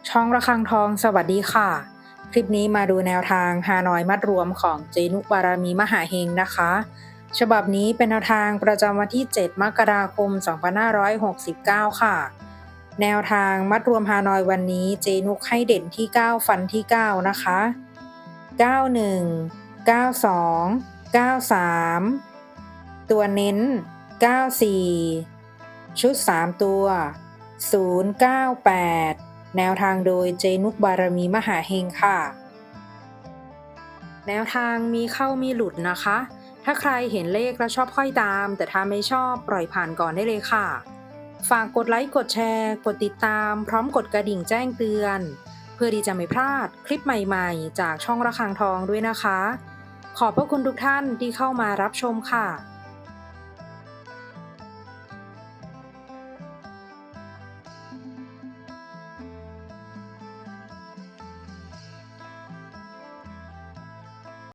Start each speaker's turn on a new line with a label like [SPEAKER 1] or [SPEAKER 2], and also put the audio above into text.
[SPEAKER 1] ช่องระฆังทองสวัสดีค่ะคลิปนี้มาดูแนวทางฮานอยมัดรวมของเจนุกบารมีมหาเฮงนะคะฉบับนี้เป็นแนวทางประจำวันที่ 7 มกราคม 2569 ค่ะแนวทางมัดรวมฮานอยวันนี้เจนุกให้เด่นที่ 9 ฟันที่ 9 นะคะ 91 92 93 ตัวเน้น 94 ชุด 3 ตัว 098 แนวทางโดยเจนุกบารมีมหาเฮงค่ะแนวทางมีเข้ามีหลุดนะคะถ้าใครเห็นเลขแล้วชอบค่อยตามแต่ถ้าไม่ชอบปล่อยผ่านก่อนได้เลยค่ะฝากกดไลค์กดแชร์กดติดตามพร้อมกดกระดิ่งแจ้งเตือนเพื่อที่จะไม่พลาดคลิปใหม่ๆจากช่องระฆังทองด้วยนะคะขอบพระคุณทุกท่านที่เข้ามารับชมค่ะ